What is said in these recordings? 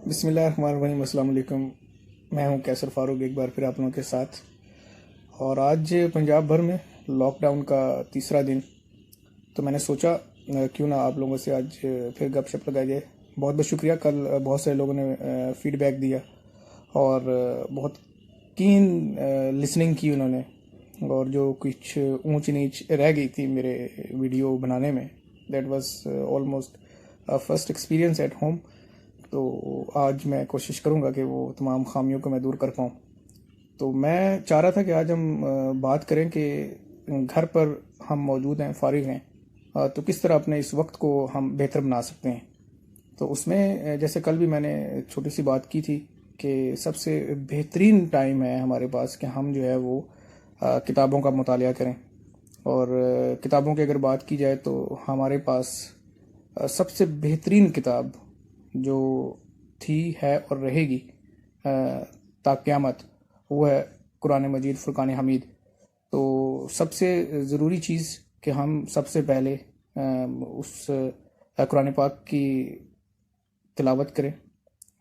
बिस्मिल्लाहिर्रहमानिर्रहीम। अस्सलाम वालेकुम। मैं हूं कैसर फारूक, एक बार फिर आप लोगों के साथ। और आज पंजाब भर में लॉकडाउन का तीसरा दिन, तो मैंने सोचा क्यों ना आप लोगों से आज फिर गपशप लगाई जाए। बहुत बहुत शुक्रिया, कल बहुत सारे लोगों ने फीडबैक दिया और बहुत कीन लिसनिंग की उन्होंने। और जो कुछ ऊंच नीच रह गई थी मेरे वीडियो बनाने में, that was almost first experience at home. तो आज मैं कोशिश करूंगा कि वो तमाम खामियों को मैं दूर कर पाऊँ। तो मैं चाह रहा था कि आज हम बात करें कि घर पर हम मौजूद हैं, फारिग हैं, तो किस तरह अपने इस वक्त को हम बेहतर बना सकते हैं। तो उसमें जैसे कल भी मैंने छोटी सी बात की थी कि सबसे बेहतरीन टाइम है हमारे पास कि हम जो है वो किताबों का मुतालिया करें। और किताबों की अगर बात की जाए तो हमारे पास सबसे बेहतरीन किताब जो थी, है और रहेगी ता क़यामत, वो है कुरान मजीद फ़ुरक़ान हमीद। तो सबसे ज़रूरी चीज़ कि हम सबसे पहले उस कुरान पाक की तिलावत करें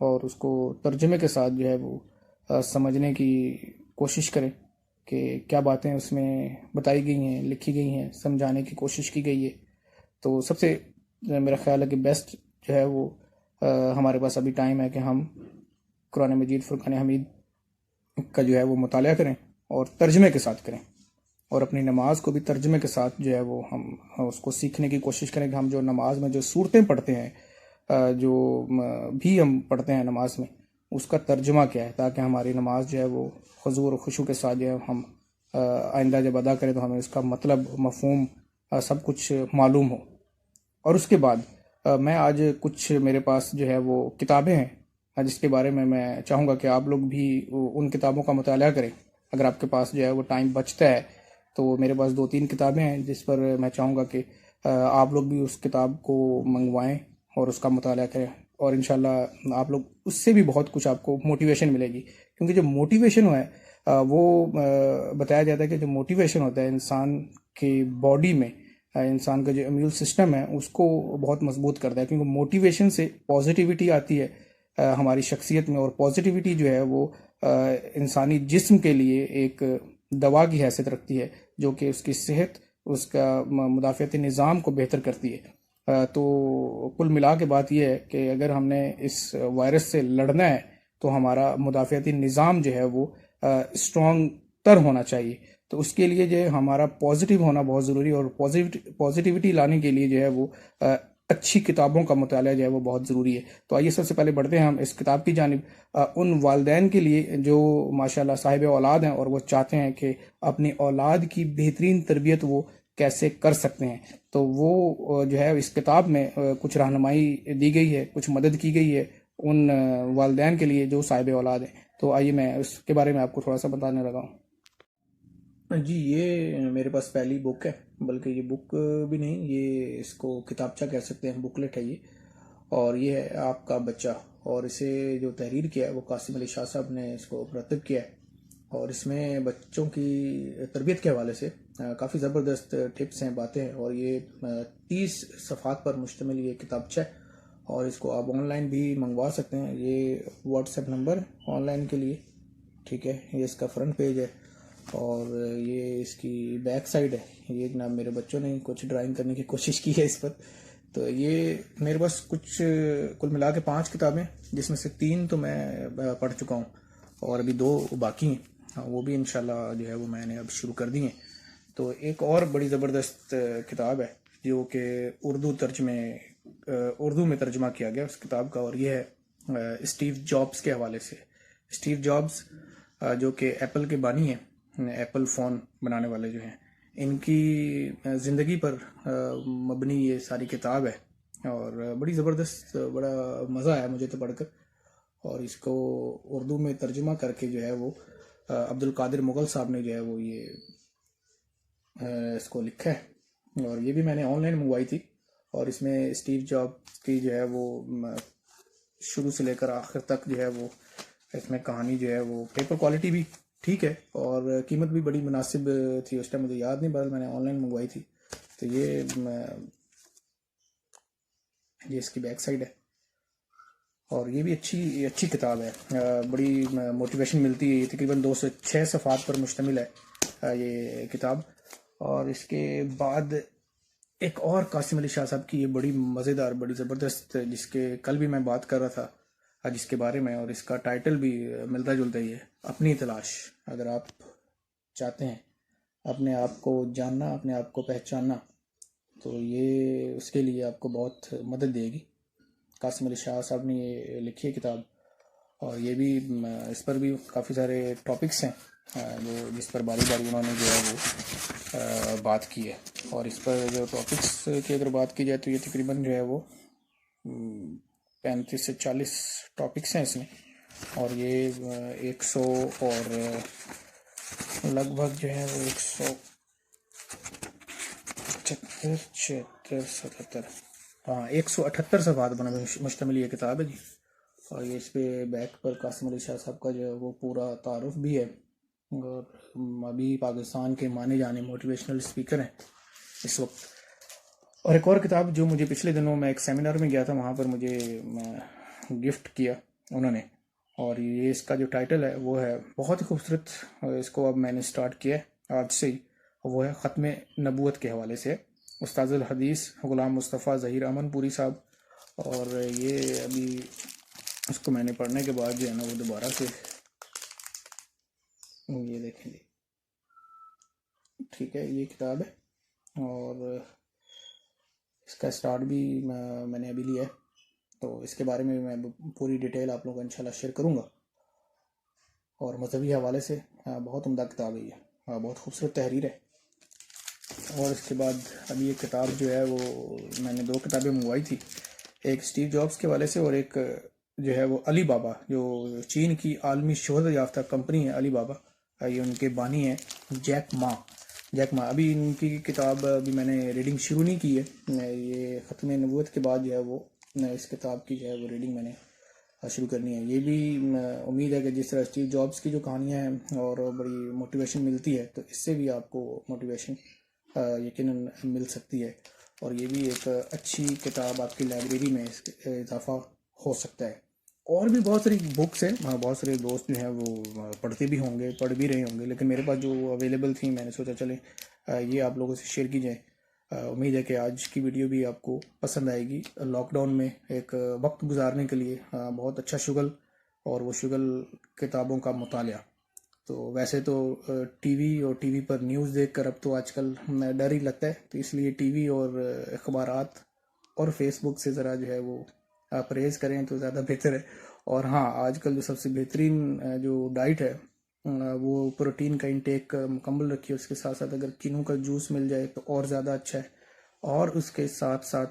और उसको तर्जुमे के साथ जो है वो समझने की कोशिश करें कि क्या बातें उसमें बताई गई हैं, लिखी गई हैं, समझाने की कोशिश की गई है। तो सबसे मेरा ख्याल है कि बेस्ट जो है वो हमारे पास अभी टाइम है कि हम कुरान मजीद फ़ुरक़ान हमीद का जो है वो मुतालिया करें और तर्जुमे के साथ करें। और अपनी नमाज को भी तर्जुमे के साथ जो है वो हम उसको सीखने की कोशिश करें कि हम जो नमाज में जो सूरतें पढ़ते हैं, जो भी हम पढ़ते हैं नमाज में, उसका तर्जुमा क्या है, ताकि हमारी नमाज जो है वो हुजूर और खुशू के साथ जो है हम आइंदा जब अदा करें तो हमें इसका मतलब, मफ़हूम, सब कुछ मालूम हो। और उसके बाद मैं आज कुछ मेरे पास जो है वो किताबें हैं जिसके बारे में मैं चाहूँगा कि आप लोग भी उन किताबों का मुताला करें। अगर आपके पास जो है वो टाइम बचता है तो मेरे पास 2-3 किताबें हैं जिस पर मैं चाहूँगा कि आप लोग भी उस किताब को मंगवाएं और उसका मुताला करें। और इंशाल्लाह आप लोग उससे भी बहुत कुछ आपको मोटिवेशन मिलेगी, क्योंकि जो मोटिवेशन है वो बताया जाता है कि जो मोटिवेशन होता है इंसान के बॉडी में, इंसान का जो इम्यून सिस्टम है उसको बहुत मजबूत करता है, क्योंकि मोटिवेशन से पॉजिटिविटी आती है हमारी शख्सियत में। और पॉजिटिविटी जो है वो इंसानी जिस्म के लिए एक दवा की हैसियत रखती है, जो कि उसकी सेहत, उसका मुदाफ़ियाती निज़ाम को बेहतर करती है। तो कुल मिला के बात यह है कि अगर हमने इस वायरस से लड़ना है तो हमारा मुदाफ़ियाती निज़ाम जो है वो स्ट्रॉन्ग तर होना चाहिए। तो उसके लिए जो है हमारा पॉजिटिव होना बहुत ज़रूरी है, और पॉजिटिविटी लाने के लिए जो है वो अच्छी किताबों का मुताला जो है वो बहुत ज़रूरी है। तो आइए सबसे पहले बढ़ते हैं हम इस किताब की जानिब, उन वालदैन के लिए जो माशाल्लाह साहिब औलाद हैं और वो चाहते हैं कि अपनी औलाद की बेहतरीन तरबियत वो कैसे कर सकते हैं। तो वो जो है इस किताब में कुछ रहनुमाई दी गई है, कुछ मदद की गई है उन वालदैन के लिए जो साहिब औलाद हैं। तो आइए मैं उसके बारे में आपको थोड़ा सा बताने लगा हूँ। जी, ये मेरे पास पहली बुक है, बल्कि ये बुक भी नहीं, ये इसको किताबचा कह सकते हैं, बुकलेट है ये। और ये है आपका बच्चा, और इसे जो तहरीर किया है वो कासिम अली शाह साहब ने इसको मुरतब किया है। और इसमें बच्चों की तरबियत के हवाले से काफ़ी ज़बरदस्त टिप्स हैं, बातें हैं। और ये 30 सफ़ात पर मुश्तमिल ये किताबचा है, और इसको आप ऑनलाइन भी मंगवा सकते हैं। ये व्हाट्सएप नंबर ऑनलाइन के लिए, ठीक है। ये इसका फ्रंट पेज है और ये इसकी बैक साइड है। ये जनाब मेरे बच्चों ने कुछ ड्राइंग करने की कोशिश की है इस पर। तो ये मेरे पास कुछ कुल मिला के 5 किताबें, जिसमें से 3 तो मैं पढ़ चुका हूँ और अभी 2 बाकी हैं। हाँ, वो भी इंशाल्लाह जो है वो मैंने अब शुरू कर दी हैं। तो एक और बड़ी ज़बरदस्त किताब है जो कि उर्दू में तर्जुमा किया गया उस किताब का, और ये है स्टीव जॉब्स के हवाले से। स्टीव जॉब्स जो कि एप्पल के बानी हैं, एप्पल फ़ोन बनाने वाले जो हैं, इनकी ज़िंदगी पर मबनी ये सारी किताब है। और बड़ी ज़बरदस्त, बड़ा मज़ा आया मुझे तो पढ़कर। और इसको उर्दू में तर्जुमा करके जो है वो अब्दुल कादिर मुग़ल साहब ने जो है वो ये इसको लिखा है। और ये भी मैंने ऑनलाइन मंगवाई थी। और इसमें स्टीव जॉब्स की जो है वो शुरू से लेकर आखिर तक जो है वो इसमें कहानी जो है वो, पेपर क्वालिटी भी ठीक है और कीमत भी बड़ी मुनासिब थी उस टाइम, मुझे याद नहीं, बहरहाल मैंने ऑनलाइन मंगवाई थी। तो ये इसकी बैक साइड है। और ये भी अच्छी अच्छी किताब है। बड़ी मोटिवेशन मिलती है। ये तकरीबन 206 सफ़ात पर मुश्तमिल है ये किताब। और इसके बाद एक और कासिम अली शाह साहब की ये बड़ी मज़ेदार, बड़ी ज़बरदस्त, जिसके कल भी मैं बात कर रहा था जिसके बारे में, और इसका टाइटल भी मिलता जुलता ही है, अपनी तलाश। अगर आप चाहते हैं अपने आप को जानना, अपने आप को पहचानना, तो ये उसके लिए आपको बहुत मदद देगी। कासिम अली शाह साहब ने ये लिखी है किताब, और ये भी इस पर भी काफ़ी सारे टॉपिक्स हैं जो जिस पर बारी बारी उन्होंने जो है वो बात की है। और इस पर जो टॉपिक्स की अगर बात की जाए तो ये तकरीबन जो है वो 35 से 40 टॉपिक्स हैं इसमें। और ये 100 और लगभग जो है वो 175 हाँ 178 सफ़ात बना मुश्तमिल ये किताब है जी। और ये इस पे बैक पर कासिम अली शाह साहब का जो है वो पूरा तारुफ भी है। और अभी पाकिस्तान के माने जाने मोटिवेशनल स्पीकर हैं इस वक्त। और एक और किताब जो मुझे पिछले दिनों मैं एक सेमिनार में गया था, वहाँ पर मुझे गिफ्ट किया उन्होंने, और ये इसका जो टाइटल है वो है बहुत ही खूबसूरत। इसको अब मैंने स्टार्ट किया है आज से ही। वो है ख़त्म नबूवत के हवाले से, उस्ताजुल हदीस ग़ुलाम मुस्तफ़ा ज़हीर अमनपुरी साहब। और ये अभी उसको मैंने पढ़ने के बाद जो है ना वो दोबारा से ये देखेंगे, ठीक है, ये किताब है। और इसका स्टार्ट भी मैंने अभी लिया है, तो इसके बारे में मैं पूरी डिटेल आप लोगों को इंशाल्लाह शेयर करूँगा। और मजहबी हवाले से बहुत उम्दा किताब है ये, बहुत खूबसूरत तहरीर है। और इसके बाद अभी एक किताब जो है वो मैंने 2 किताबें मंगवाई थी, एक स्टीव जॉब्स के हवाले से और एक जो है वो अली बाबा, जो चीन की आलमी शोहरत याफ्ता कंपनी है अली बाबा, ये उनके बानी है जैक मा। अभी इनकी किताब अभी मैंने रीडिंग शुरू नहीं की है। ये ख़त्म नबूवत के बाद जो है वो इस किताब की जो है वो रीडिंग मैंने शुरू करनी है। ये भी उम्मीद है कि जिस तरह स्टीव जॉब्स की जो कहानियाँ हैं और बड़ी मोटिवेशन मिलती है, तो इससे भी आपको मोटिवेशन यकीनन मिल सकती है। और ये भी एक अच्छी किताब आपकी लाइब्रेरी में इजाफा हो सकता है। और भी बहुत सारी बुक्स हैं, बहुत सारे दोस्त जो हैं वो पढ़ते भी होंगे, पढ़ भी रहे होंगे, लेकिन मेरे पास जो अवेलेबल थी मैंने सोचा चले ये आप लोगों से शेयर की जाए। उम्मीद है कि आज की वीडियो भी आपको पसंद आएगी। लॉकडाउन में एक वक्त गुजारने के लिए बहुत अच्छा शुगल, और वो शुगल किताबों का मुतालिया। तो वैसे तो टीवी और टीवी पर न्यूज़ देखकर अब तो आजकल डर ही लगता है, तो इसलिए टीवी और अखबारात और फेसबुक से ज़रा जो है वो परहेज़ करें तो ज़्यादा बेहतर है। और हाँ, आजकल जो सबसे बेहतरीन जो डाइट है वो प्रोटीन का इंटेक मुकम्मल रखिए। उसके साथ साथ अगर किनू का जूस मिल जाए तो और ज़्यादा अच्छा है। और उसके साथ साथ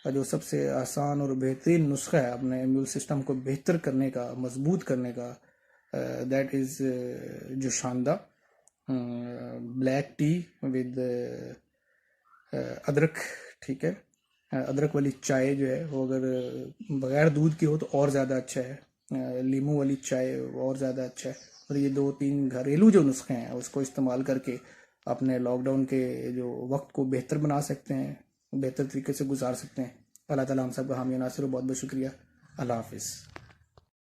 जो सबसे आसान और बेहतरीन नुस्खा है अपने इम्यून सिस्टम को बेहतर करने का, मजबूत करने का, दैट इज़ जो शानदार ब्लैक टी विद अदरक, ठीक है। अदरक वाली चाय जो है वो अगर बगैर दूध की हो तो और ज़्यादा अच्छा है। लीमू वाली चाय और ज़्यादा अच्छा है। और ये 2-3 घरेलू जो नुस्खे हैं उसको इस्तेमाल करके अपने लॉकडाउन के जो वक्त को बेहतर बना सकते हैं, बेहतर तरीके से गुजार सकते हैं। अल्लाह ताला हम सब का हामी नासिर, बहुत बहुत शुक्रिया। अल्लाह हाफिज़।